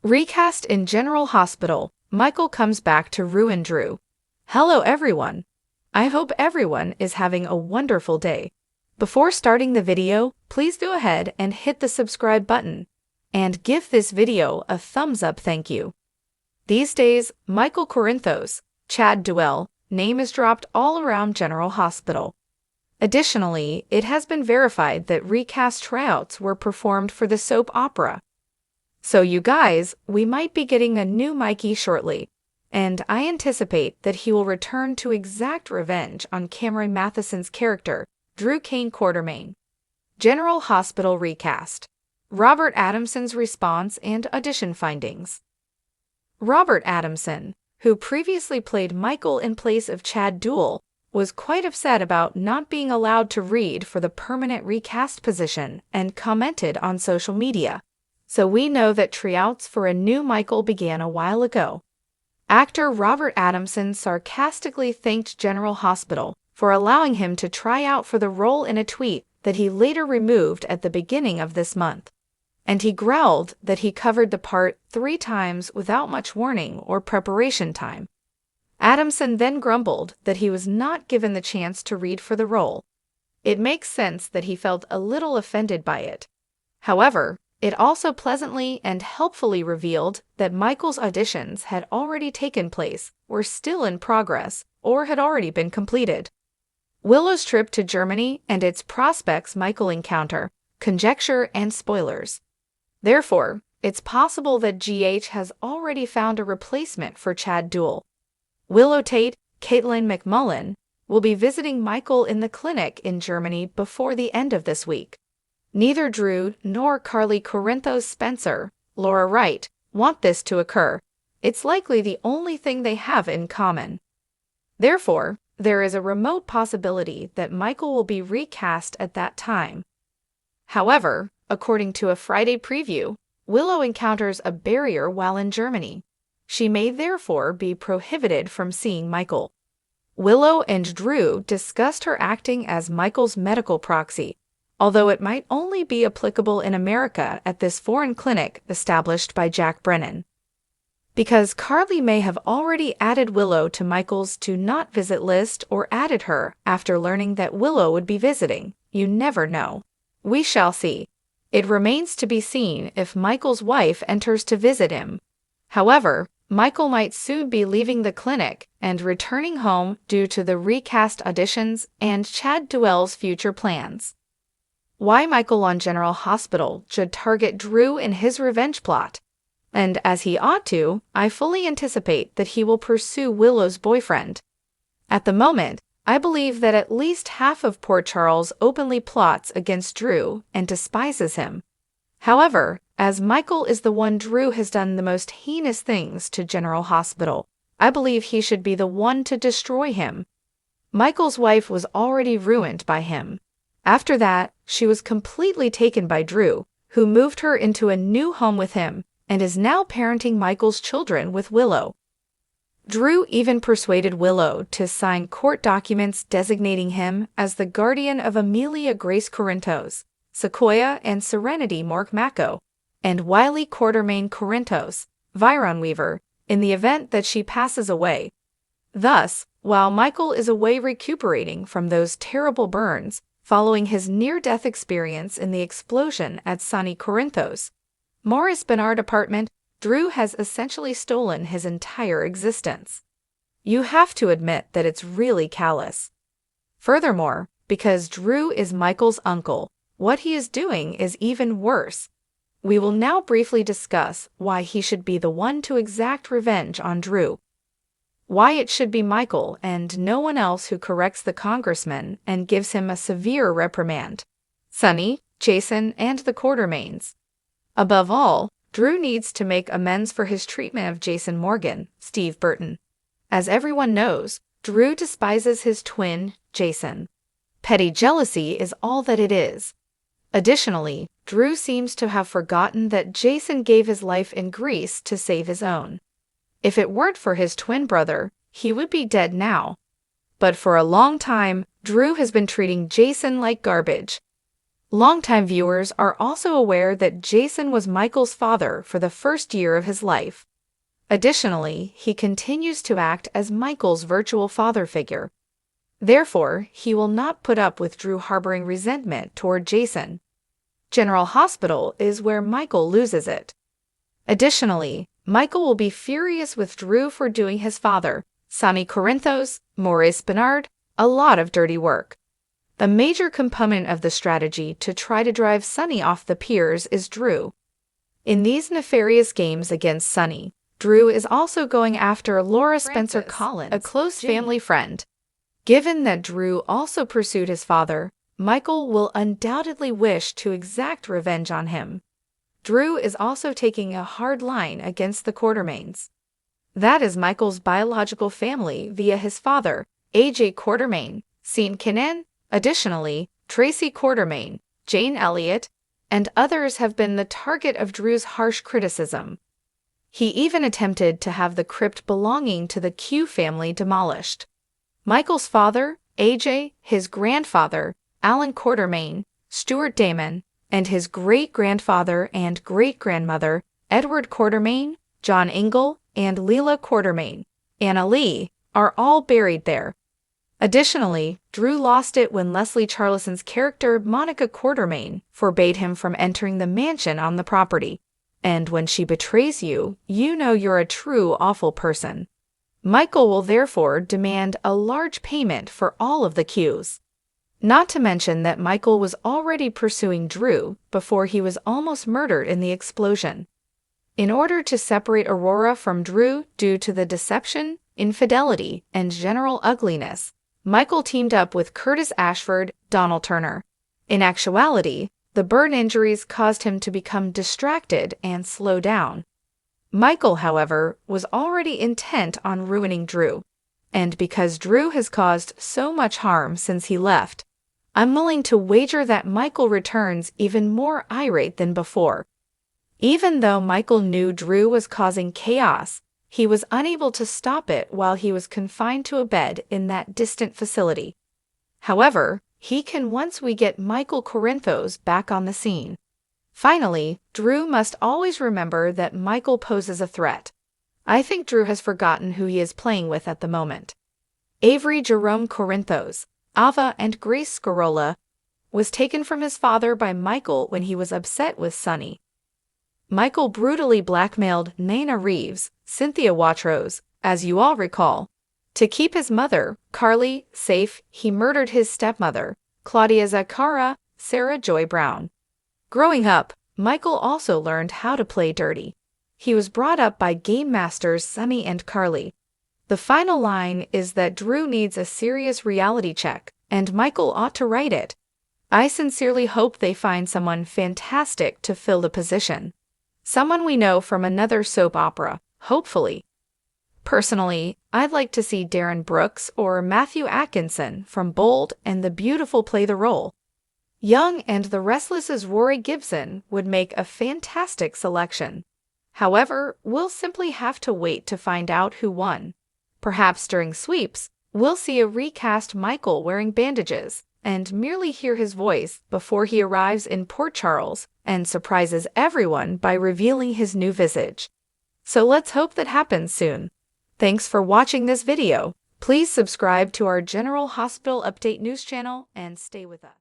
Recast in General Hospital, Michael comes back to ruin Drew. Hello everyone. I hope everyone is having a wonderful day. Before starting the video, please go ahead and hit the subscribe button. And give this video a thumbs up, thank you. These days, Michael Corinthos, Chad Duell, name is dropped all around General Hospital. Additionally, it has been verified that recast tryouts were performed for the soap opera. So you guys, we might be getting a new Mikey shortly, and I anticipate that he will return to exact revenge on Cameron Matheson's character, Drew Kane Quartermain. General Hospital recast. Robert Adamson's response and audition findings. Robert Adamson, who previously played Michael in place of Chad Duell, was quite upset about not being allowed to read for the permanent recast position and commented on social media. So we know that tryouts for a new Michael began a while ago. Actor Robert Adamson sarcastically thanked General Hospital for allowing him to try out for the role in a tweet that he later removed at the beginning of this month. And he growled that he covered the part 3 times without much warning or preparation time. Adamson then grumbled that he was not given the chance to read for the role. It makes sense that he felt a little offended by it. However, it also pleasantly and helpfully revealed that Michael's auditions had already taken place, were still in progress, or had already been completed. Willow's trip to Germany and its prospects Michael encounter, conjecture and spoilers. Therefore, it's possible that GH has already found a replacement for Chad Duell. Willow Tate, Caitlin McMullen, will be visiting Michael in the clinic in Germany before the end of this week. Neither Drew nor Carly Corinthos Spencer, Laura Wright, want this to occur. It's likely the only thing they have in common. Therefore, there is a remote possibility that Michael will be recast at that time. However, according to a Friday preview, Willow encounters a barrier while in Germany. She may therefore be prohibited from seeing Michael. Willow and Drew discussed her acting as Michael's medical proxy, although it might only be applicable in America at this foreign clinic established by Jack Brennan. Because Carly may have already added Willow to Michael's to not visit list or added her after learning that Willow would be visiting, you never know. We shall see. It remains to be seen if Michael's wife enters to visit him. However, Michael might soon be leaving the clinic and returning home due to the recast auditions and Chad Duell's future plans. Why Michael on General Hospital should target Drew in his revenge plot. And as he ought to, I fully anticipate that he will pursue Willow's boyfriend. At the moment, I believe that at least half of Port Charles openly plots against Drew and despises him. However, as Michael is the one Drew has done the most heinous things to General Hospital, I believe he should be the one to destroy him. Michael's wife was already ruined by him. After that, she was completely taken by Drew, who moved her into a new home with him and is now parenting Michael's children with Willow. Drew even persuaded Willow to sign court documents designating him as the guardian of Amelia Grace Corinthos, Sequoia and Serenity Mork-Mako, and Wiley Quartermain Corinthos, Viron Weaver, in the event that she passes away. Thus, while Michael is away recuperating from those terrible burns following his near-death experience in the explosion at Sonny Corinthos, Morris Bernard apartment, Drew has essentially stolen his entire existence. You have to admit that it's really callous. Furthermore, because Drew is Michael's uncle, what he is doing is even worse. We will now briefly discuss why he should be the one to exact revenge on Drew. Why it should be Michael and no one else who corrects the congressman and gives him a severe reprimand. Sonny, Jason, and the Quartermains. Above all, Drew needs to make amends for his treatment of Jason Morgan, Steve Burton. As everyone knows, Drew despises his twin, Jason. Petty jealousy is all that it is. Additionally, Drew seems to have forgotten that Jason gave his life in Greece to save his own. If it weren't for his twin brother, he would be dead now. But for a long time, Drew has been treating Jason like garbage. Longtime viewers are also aware that Jason was Michael's father for the first year of his life. Additionally, he continues to act as Michael's virtual father figure. Therefore, he will not put up with Drew harboring resentment toward Jason. General Hospital is where Michael loses it. Additionally, Michael will be furious with Drew for doing his father, Sonny Corinthos, Maurice Bernard, a lot of dirty work. The major component of the strategy to try to drive Sonny off the piers is Drew. In these nefarious games against Sonny, Drew is also going after Laura Spencer Collins, a close family friend. Given that Drew also pursued his father, Michael will undoubtedly wish to exact revenge on him. Drew is also taking a hard line against the Quartermaines. That is Michael's biological family via his father, A.J. Quartermaine, Sean Kinnan. Additionally, Tracy Quartermaine, Jane Elliott, and others have been the target of Drew's harsh criticism. He even attempted to have the crypt belonging to the Q family demolished. Michael's father, A.J., his grandfather, Alan Quartermaine, Stuart Damon, and his great-grandfather and great-grandmother, Edward Quartermaine, John Ingle, and Leela Quartermaine, Anna Lee, are all buried there. Additionally, Drew lost it when Leslie Charleson's character Monica Quartermaine forbade him from entering the mansion on the property. And when she betrays you, you know you're a true awful person. Michael will therefore demand a large payment for all of the Qs. Not to mention that Michael was already pursuing Drew before he was almost murdered in the explosion. In order to separate Aurora from Drew due to the deception, infidelity, and general ugliness, Michael teamed up with Curtis Ashford, Donald Turner. In actuality, the burn injuries caused him to become distracted and slow down. Michael, however, was already intent on ruining Drew. And because Drew has caused so much harm since he left, I'm willing to wager that Michael returns even more irate than before. Even though Michael knew Drew was causing chaos, he was unable to stop it while he was confined to a bed in that distant facility. However, he can once we get Michael Corinthos back on the scene. Finally, Drew must always remember that Michael poses a threat. I think Drew has forgotten who he is playing with at the moment. Avery Jerome Corinthos, Ava and Grace Scarola, was taken from his father by Michael when he was upset with Sonny. Michael brutally blackmailed Nana Reeves, Cynthia Watrous, as you all recall. To keep his mother, Carly, safe, he murdered his stepmother, Claudia Zakara, Sarah Joy Brown. Growing up, Michael also learned how to play dirty. He was brought up by game masters Sonny and Carly. The final line is that Drew needs a serious reality check, and Michael ought to write it. I sincerely hope they find someone fantastic to fill the position. Someone we know from another soap opera, hopefully. Personally, I'd like to see Darren Brooks or Matthew Atkinson from Bold and the Beautiful play the role. Young and the Restless's Rory Gibson would make a fantastic selection. However, we'll simply have to wait to find out who won. Perhaps during sweeps, we'll see a recast Michael wearing bandages and merely hear his voice before he arrives in Port Charles and surprises everyone by revealing his new visage. So let's hope that happens soon. Thanks for watching this video. Please subscribe to our General Hospital Update news channel and stay with us.